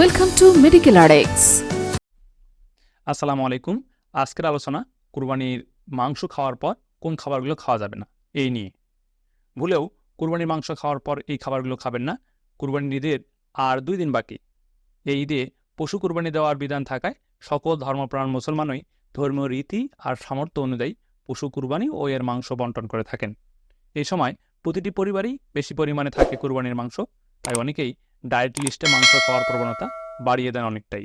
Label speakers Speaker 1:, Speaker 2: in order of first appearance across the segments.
Speaker 1: Welcome to Medical RX.
Speaker 2: আসসালামু আলাইকুম। আজকের আলোচনা কুরবানির মাংস খাওয়ার পর কোন খাবারগুলো খাওয়া যাবে না এই নিয়ে। ভুলেও কুরবানির মাংস খাওয়ার পর এই খাবারগুলো খাবেন না। কুরবানির ঈদের আর 2 দিন বাকি। এই ঈদে পশু কুরবানি দেওয়ার বিধান থাকায় সকল ধর্মপ্রাণ মুসলমানই ধর্মীয় রীতি আর সামর্থ্য অনুযায়ী পশু কুরবানি ও এর মাংস বন্টন করে থাকেন। এই সময় প্রতিটি পরিবারই বেশি পরিমাণে থাকে কুরবানির মাংস, তাই অনেকেই ডায়েট লিস্টে মাংস খাওয়ার প্রবণতা বাড়িয়ে দেন অনেকটাই।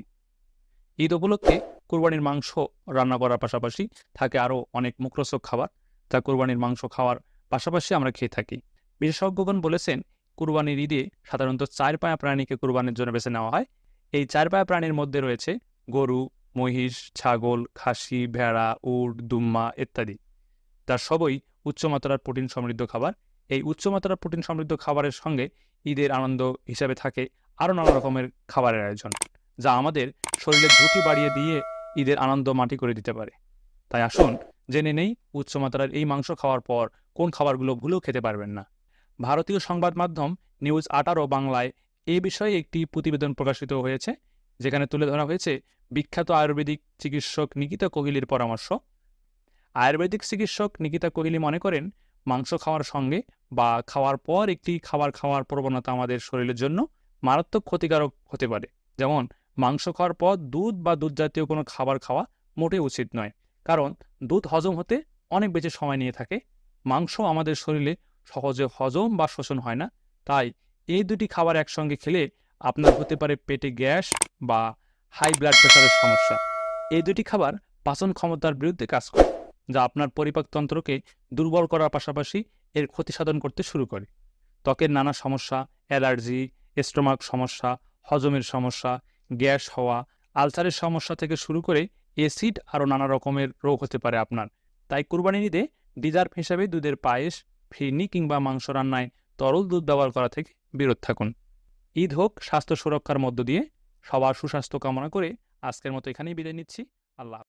Speaker 2: ঈদ উপলক্ষে কুরবানির মাংস রান্না করার পাশাপাশি থাকে আরও অনেক মুখরোচক খাবার, যা কুরবানির মাংস খাওয়ার পাশাপাশি আমরা খেয়ে থাকি। বিশেষজ্ঞগণ বলেছেন, কুরবানির ঈদে সাধারণত 4 পায়া প্রাণীকে কুরবানির জন্য বেছে নেওয়া হয়। এই 4 পায়া প্রাণীর মধ্যে রয়েছে গরু, মহিষ, ছাগল, খাসি, ভেড়া, উট, দুম্বা ইত্যাদি। তার সবই উচ্চমাত্রার প্রোটিন সমৃদ্ধ খাবার। এই উচ্চমাত্রার প্রোটিন সমৃদ্ধ খাবারের সঙ্গে ঈদের আনন্দ হিসাবে থাকে আরও নানা রকমের খাবারের আয়োজন, যা আমাদের শরীরের ঝুঁকি বাড়িয়ে দিয়ে ঈদের আনন্দ মাটি করে দিতে পারে। তাই আসুন জেনে নেই উচ্চমাত্রার এই মাংস খাওয়ার পর কোন খাবারগুলো ভুলেও খেতে পারবেন না। ভারতীয় সংবাদ মাধ্যম নিউজ 18 বাংলায় এই বিষয়ে একটি প্রতিবেদন প্রকাশিত হয়েছে, যেখানে তুলে ধরা হয়েছে বিখ্যাত আয়ুর্বেদিক চিকিৎসক নিকিতা কোহলির পরামর্শ। আয়ুর্বেদিক চিকিৎসক নিকিতা কোহলি মনে করেন, মাংস খাওয়ার সঙ্গে বা খাওয়ার পর একটি খাবার খাওয়ার প্রবণতা আমাদের শরীরের জন্য মারাত্মক ক্ষতিকারক হতে পারে। যেমন মাংস খাওয়ার পর দুধ বা দুধ জাতীয় কোনো খাবার খাওয়া মোটেই উচিত নয়, কারণ দুধ হজম হতে অনেক বেশি সময় নিয়ে থাকে। মাংস আমাদের শরীরে সহজে হজম বা শোষণ হয় না, তাই এই দুটি খাবার একসঙ্গে খেলে আপনার হতে পারে পেটে গ্যাস বা হাই ব্লাড প্রেশারের সমস্যা। এই দুটি খাবার পাচন ক্ষমতার বিরুদ্ধে কাজ করে, যা আপনার পরিপাকতন্ত্রকে দুর্বল করার পাশাপাশি এর ক্ষতি সাধন করতে শুরু করে। ত্বকের নানা সমস্যা, অ্যালার্জি, স্টোমাক সমস্যা, হজমের সমস্যা, গ্যাস হওয়া, আলসারের সমস্যা থেকে শুরু করে অ্যাসিড আরও নানা রকমের রোগ হতে পারে আপনার। তাই কুরবানির ঈদে ডিজার্ভ হিসাবে দুধের পায়েস, ফিরনি কিংবা মাংস রান্নায় তরল দুধ ব্যবহার করা থেকে বিরত থাকুন। ঈদ হোক স্বাস্থ্য সুরক্ষার মধ্য দিয়ে। সবার সুস্বাস্থ্য কামনা করে আজকের মতো এখানেই বিদায় নিচ্ছি। আল্লাহ।